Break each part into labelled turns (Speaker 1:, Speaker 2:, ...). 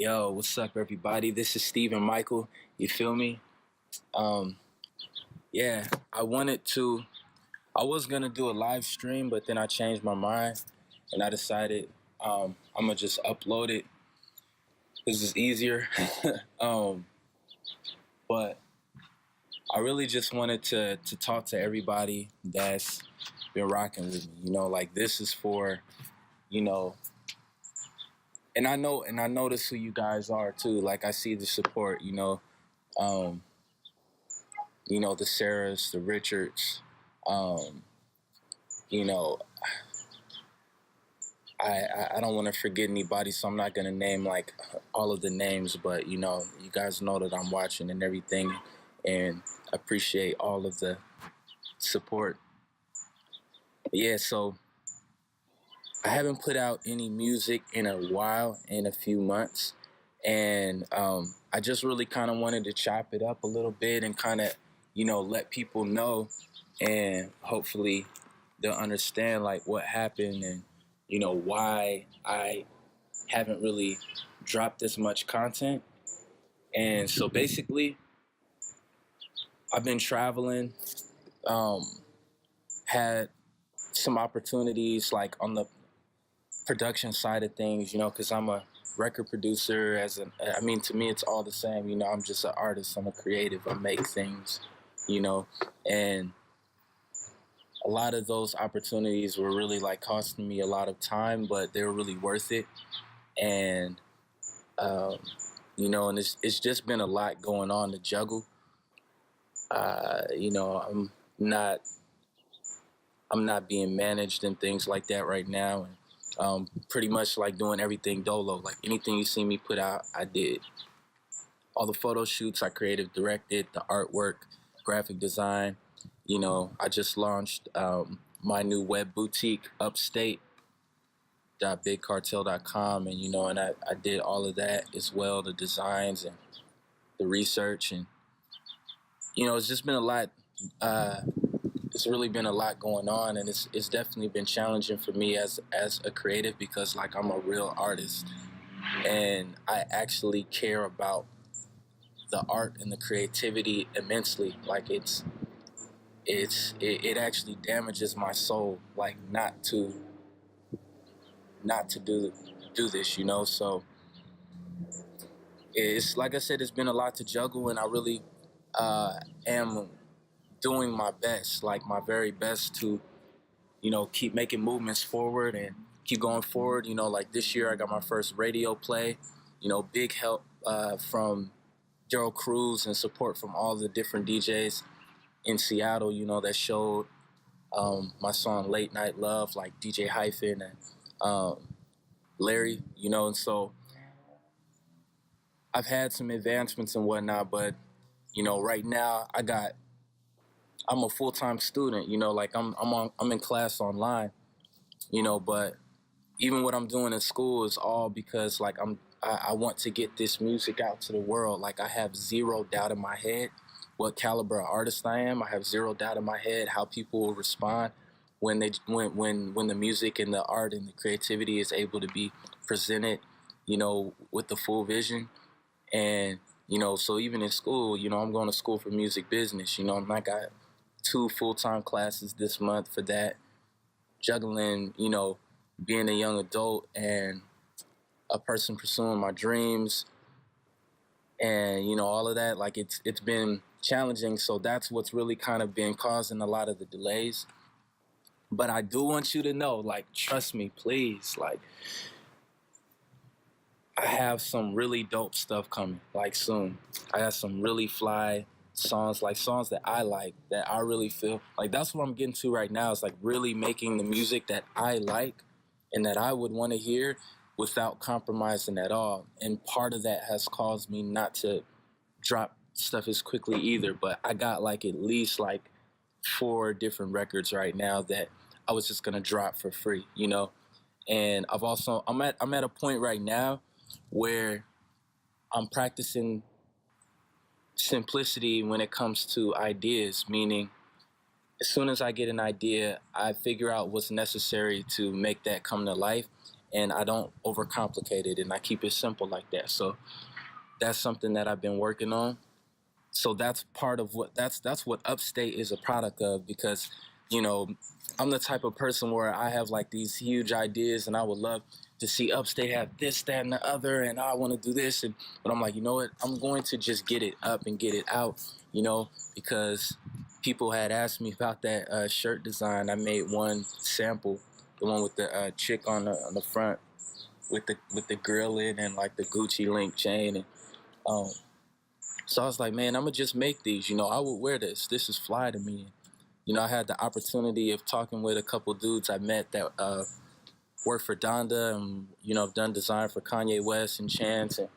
Speaker 1: Yo, what's up, everybody? This is Steve and Mykal. You feel me? Um, yeah, I was gonna do a live stream, but then I changed my mind and I decided I'm gonna just upload it. This is easier. um, but I really just wanted to talk to everybody that's been rocking with me. Like this is for you know, and I notice who you guys are too. Like I see the support. Um, the Sarahs, the Richards. Um, you know, I don't want to forget anybody, so I'm not gonna name like all of the names, but you guys know that I'm watching and everything, and appreciate all of the support. Yeah, so I haven't put out any music in a while, in a few months, and I just really kind of wanted to chop it up a little bit and kind of, let people know, and hopefully they'll understand like what happened and why I haven't really dropped this much content. And so basically, I've been traveling, um, had some opportunities like on the production side of things, because I'm a record producer. I mean, to me, it's all the same. I'm just an artist. I'm a creative. I make things, you know, and a lot of those opportunities were really like costing me a lot of time, but they were really worth it. And um, and it's just been a lot going on to juggle. Not I'm not being managed and things like that right now, and pretty much like doing everything dolo. Like anything you see me put out, I did. All the photo shoots I creative directed, the artwork, graphic design. I just launched my new web boutique, upstate.bigcartel.com, and I did all of that as well, the designs and the research, and it's just been a lot. It's really been a lot going on, and it's definitely been challenging for me as a creative, because like I'm a real artist and I actually care about the art and the creativity immensely. Like it actually damages my soul, like not to do this, so it's like I said, it's been a lot to juggle, and I really am doing my best, like my very best, to keep making movements forward and keep going forward. Like this year I got my first radio play, big help from Daryl Cruz and support from all the different DJs in Seattle, that showed my song Late Night Love, like DJ Hyphen and Larry, and so I've had some advancements and whatnot, but right now I'm a full-time student, like I'm in class online, but even what I'm doing in school is all because like I want to get this music out to the world. Like I have zero doubt in my head what caliber of artist I am. I have zero doubt in my head how people will respond when the music and the art and the creativity is able to be presented, with the full vision. And so even in school, I'm going to school for music business. I got 2 full-time classes this month for that, juggling, being a young adult and a person pursuing my dreams, and all of that. Like it's been challenging, so that's what's really kind of been causing a lot of the delays. But I do want you to know, like, trust me, please, like, I have some really dope stuff coming, like, soon. I have some really fly songs, like songs that I like, that I really feel like. That's what I'm getting to right now, is like really making the music that I like and that I would want to hear without compromising at all. And part of that has caused me not to drop stuff as quickly either. But I got like at least like 4 different records right now that I was just gonna drop for free, And I'm at a point right now where I'm practicing simplicity when it comes to ideas, meaning as soon as I get an idea, I figure out what's necessary to make that come to life. and I don't overcomplicate it, and I keep it simple like that. So that's something that I've been working on. So that's part of that's what Upstate is a product of, because you know I'm the type of person where I have like these huge ideas, and I would love to see Upstate have this, that, and the other, and I want to do this, and but I'm like, you know what, I'm going to just get it up and get it out, because people had asked me about that shirt design. I made one sample, the one with the chick on the front with the grill in and like the Gucci link chain, and um, so I was like, man, I'm gonna just make these. I would wear this. This is fly to me. I had the opportunity of talking with a couple dudes I met that work for Donda, and have done design for Kanye West and Chance, and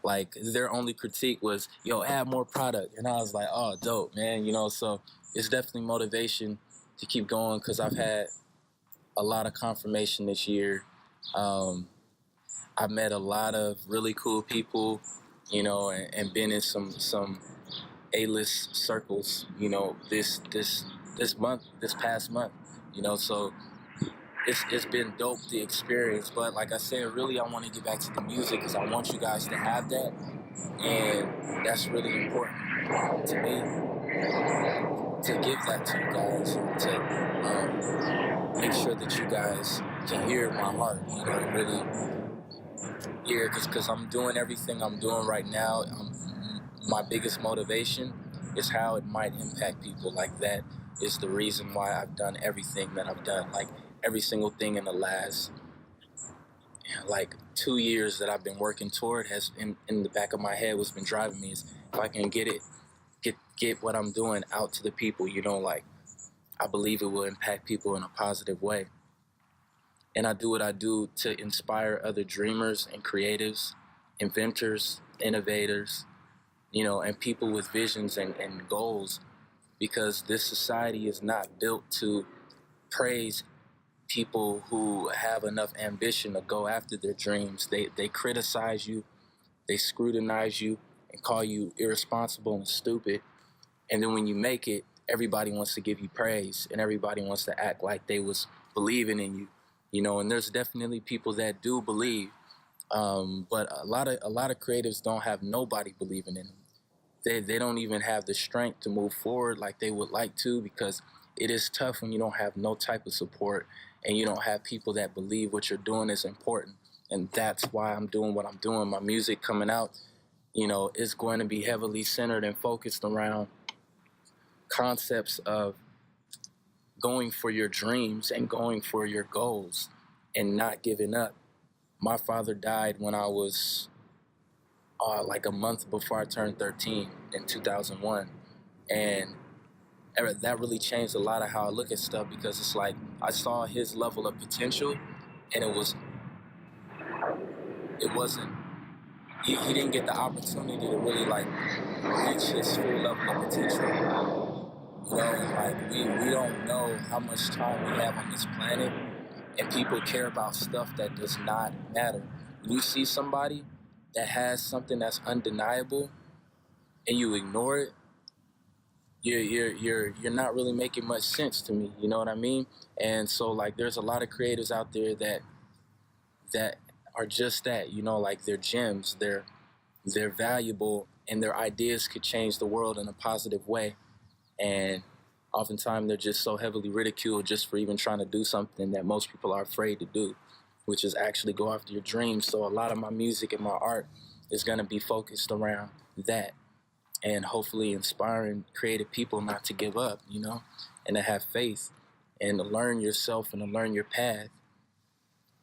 Speaker 1: like their only critique was, yo, add more product. And I was like, oh, dope, man. So it's definitely motivation to keep going, because I've had a lot of confirmation this year. I've met a lot of really cool people, and been in some A-list circles, this month, this past month, so it's been dope, the experience. But like I said, really I want to get back to the music, because I want you guys to have that, and that's really important to me, to give that to you guys, to make sure that you guys can hear my heart, really hear, because I'm doing everything I'm doing right now. My biggest motivation is how it might impact people. Like, that is the reason why I've done everything that I've done. Like, every single thing in the last, like, 2 years that I've been working toward has, in the back of my head, what's been driving me is, if I can get what I'm doing out to the people, like, I believe it will impact people in a positive way. And I do what I do to inspire other dreamers and creatives, inventors, innovators, and people with visions and goals, because this society is not built to praise people who have enough ambition to go after their dreams. They criticize you, they scrutinize you, and call you irresponsible and stupid. And then when you make it, everybody wants to give you praise, and everybody wants to act like they was believing in you, and there's definitely people that do believe, but a lot of creatives don't have nobody believing in them. They don't even have the strength to move forward like they would like to, because it is tough when you don't have no type of support, and you don't have people that believe what you're doing is important. And that's why I'm doing what I'm doing. My music coming out, is going to be heavily centered and focused around concepts of going for your dreams and going for your goals and not giving up. My father died when I was like a month before I turned 13 in 2001. And that really changed a lot of how I look at stuff, because it's like I saw his level of potential, and it wasn't, he didn't get the opportunity to really like reach his full level of potential. Like we don't know how much time we have on this planet, and people care about stuff that does not matter. When you see somebody that has something that's undeniable and you ignore it, you're not really making much sense to me. You know what I mean? And so like there's a lot of creators out there that are just that, like they're gems, they're valuable, and their ideas could change the world in a positive way. And oftentimes they're just so heavily ridiculed just for even trying to do something that most people are afraid to do, which is actually go after your dreams. So a lot of my music and my art is going to be focused around that, and hopefully inspiring creative people not to give up, and to have faith, and to learn yourself, and to learn your path.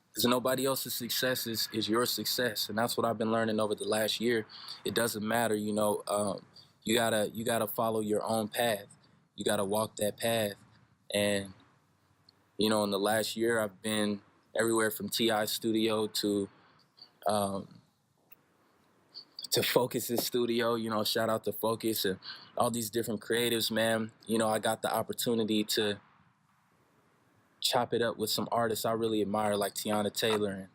Speaker 1: Because nobody else's success is your success. And that's what I've been learning over the last year. It doesn't matter, you gotta follow your own path. You gotta walk that path. And, in the last year, I've been everywhere from T.I.'s studio to Focus's studio, shout out to Focus and all these different creatives, man. I got the opportunity to chop it up with some artists I really admire, like Tiana Taylor,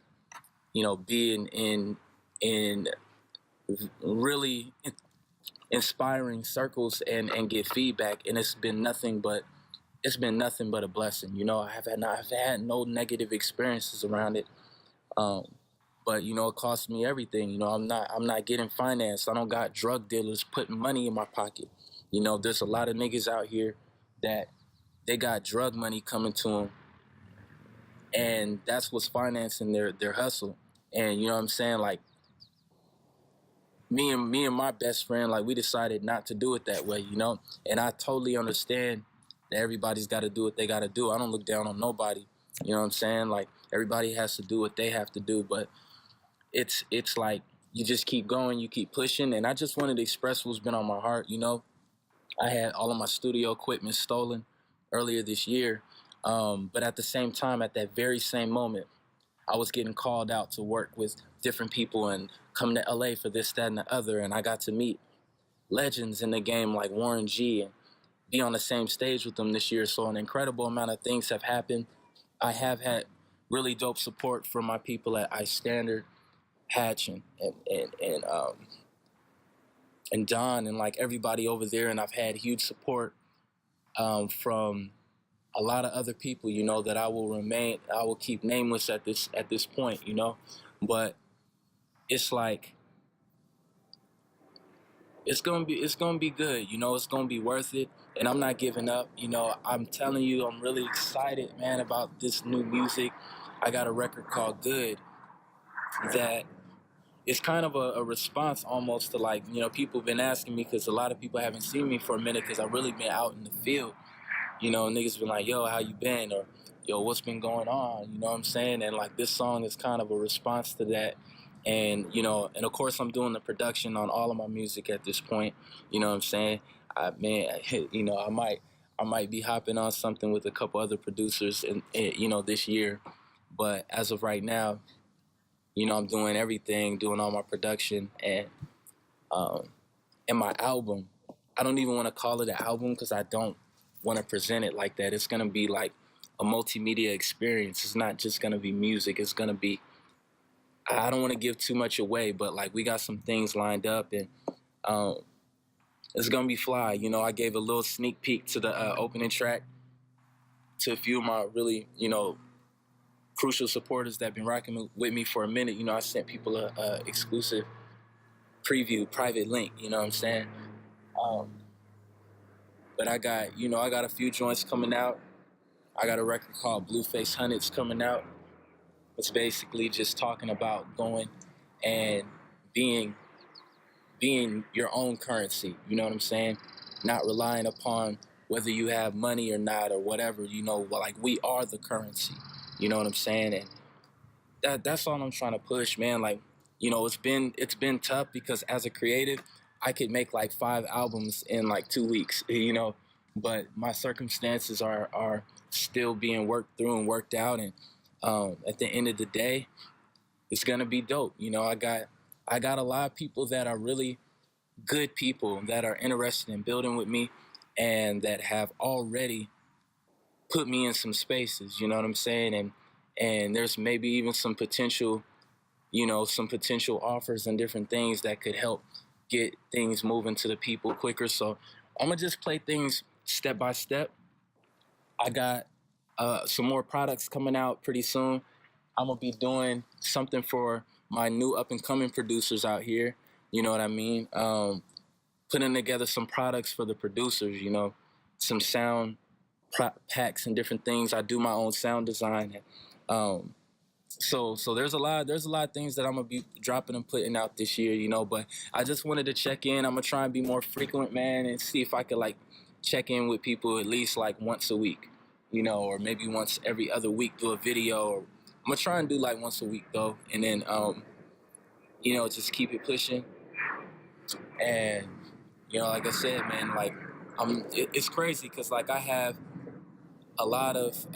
Speaker 1: and, be in really inspiring circles and get feedback. And it's been nothing but a blessing. I've had no negative experiences around it. Um, but you know, it costs me everything. You know, I'm not getting financed. I don't got drug dealers putting money in my pocket. You know, there's a lot of niggas out here that they got drug money coming to them, and that's what's financing their hustle. And you know what I'm saying? Like me and my best friend, like we decided not to do it that way, you know. And I totally understand that everybody's got to do what they got to do. I don't look down on nobody. You know what I'm saying? Like everybody has to do what they have to do, but it's like you just keep going, you keep pushing. And I just wanted to express what's been on my heart. You know, I had all of my studio equipment stolen earlier this year, but at the same time, at that very same moment, I was getting called out to work with different people and come to LA for this, that, and the other. And I got to meet legends in the game like Warren G and be on the same stage with them this year. So an incredible amount of things have happened. I have had really dope support from my people at I Standard, Hatch, and Don, and like everybody over there. And I've had huge support from a lot of other people, you know, that I will keep nameless at this point, you know. But it's like it's gonna be good, you know. It's gonna be worth it, and I'm not giving up. You know, I'm telling you, I'm really excited, man, about this new music. I got a record called Good that is kind of a response almost to, like, you know, people been asking me because a lot of people haven't seen me for a minute because I've really been out in the field. You know, niggas been like, yo, how you been? Or, yo, what's been going on? You know what I'm saying? And like this song is kind of a response to that. And, you know, and of course I'm doing the production on all of my music at this point. You know what I'm saying? You know, I might be hopping on something with a couple other producers you know, this year. But as of right now, you know, I'm doing everything, doing all my production um, and my album. I don't even want to call it an album because I don't want to present it like that. It's going to be like a multimedia experience. It's not just going to be music. It's going to be, I don't want to give too much away, but like we got some things lined up, and um, it's going to be fly. You know, I gave a little sneak peek to the opening track to a few of my really, you know, crucial supporters that have been rocking with me for a minute. You know, I sent people a exclusive preview, private link, you know what I'm saying? Um, but I got a few joints coming out. I got a record called Blueface Hunteds coming out. It's basically just talking about going and being your own currency. You know what I'm saying? Not relying upon whether you have money or not or whatever. You know, like we are the currency. You know what I'm saying? And that's all I'm trying to push, man. Like, you know, it's been tough because as a creative, I could make like 5 albums in like 2 weeks, you know, but my circumstances are still being worked through and worked out, and at the end of the day, it's gonna be dope. You know, I got a lot of people that are really good people that are interested in building with me, and that have already put me in some spaces. You know what I'm saying? And there's maybe even some potential, you know, some potential offers and different things that could help get things moving to the people quicker. So I'm gonna just play things step by step. I got some more products coming out pretty soon. I'm gonna be doing something for my new up and coming producers out here. You know what I mean? Putting together some products for the producers. You know, some sound packs and different things. I do my own sound design. Um, so there's a lot of things that I'm gonna be dropping and putting out this year, you know. But I just wanted to check in. I'm gonna try and be more frequent, man, and see if I could like check in with people at least like once a week, you know, or maybe once every other week do a video. Or I'm gonna try and do like once a week though, and then you know, just keep it pushing. And you know, like I said, man, like it's crazy because like I have a lot of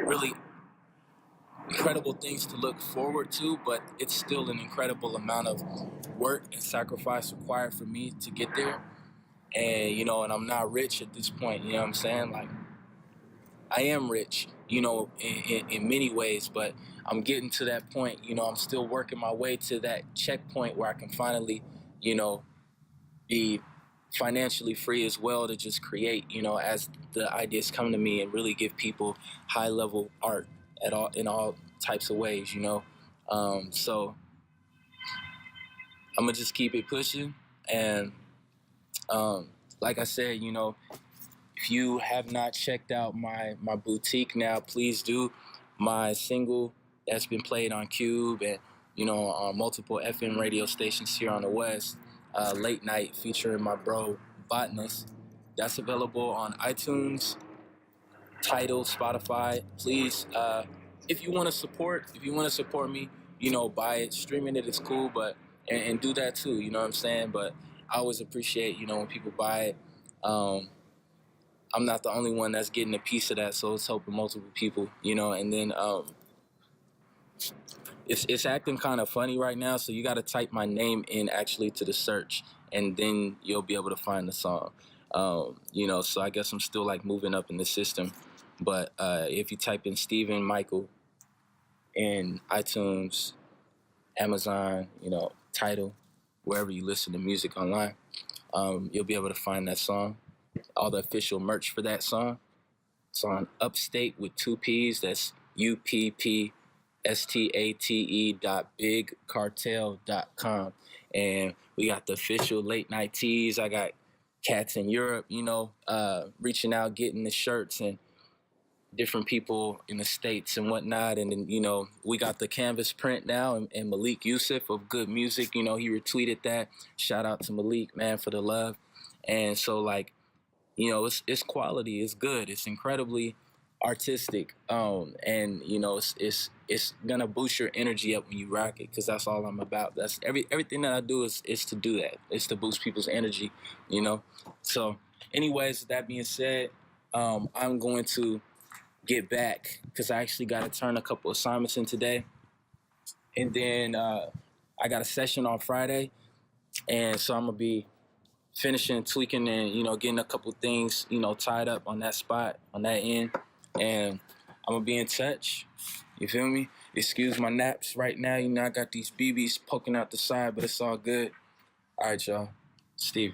Speaker 1: really incredible things to look forward to, but it's still an incredible amount of work and sacrifice required for me to get there. And, you know, and I'm not rich at this point, you know what I'm saying? Like, I am rich, you know, in many ways, but I'm getting to that point, you know, I'm still working my way to that checkpoint where I can finally, you know, be financially free as well to just create, you know, as the ideas come to me and really give people high level art at all in all types of ways, you know. So I'm gonna just keep it pushing, and like I said, you know, if you have not checked out my boutique now, please do. My single that's been played on Cube and, you know, on multiple FM radio stations here on the West, Late Night, featuring my bro Botanist. That's available on iTunes, Tidal, Spotify. Please, if you want to support me, you know, buy it. Streaming it is cool, but and do that too. You know what I'm saying? But I always appreciate, you know, when people buy it. I'm not the only one that's getting a piece of that, so it's helping multiple people, you know. And then it's acting kind of funny right now, so you got to type my name in actually to the search, and then you'll be able to find the song. You know, so I guess I'm still like moving up in the system. But if you type in Stephen Mykal in iTunes, Amazon, you know, Tidal, wherever you listen to music online, you'll be able to find that song. All the official merch for that song. It's on Upstate with 2 P's. That's UPPSTATE.bigcartel.com. And we got the official late night tees. I got cats in Europe, you know, reaching out, getting the shirts, and different people in the States and whatnot. And then, you know, we got the canvas print now, and Malik Yusuf of Good Music, you know, he retweeted that. Shout out to Malik, man, for the love. And so, like, you know, it's quality, it's good, it's incredibly artistic, and you know, it's gonna boost your energy up when you rock it, because that's all I'm about. That's everything that I do is to do that. It's to boost people's energy, you know. So, anyways, that being said, I'm going to get back because I actually got to turn a couple assignments in today, and then I got a session on Friday, and so I'm gonna be finishing, tweaking, and, you know, getting a couple things, you know, tied up on that spot, on that end. And I'm gonna be in touch. You feel me? Excuse my naps right now. You know, I got these BBs poking out the side, but it's all good. All right, y'all. Steve.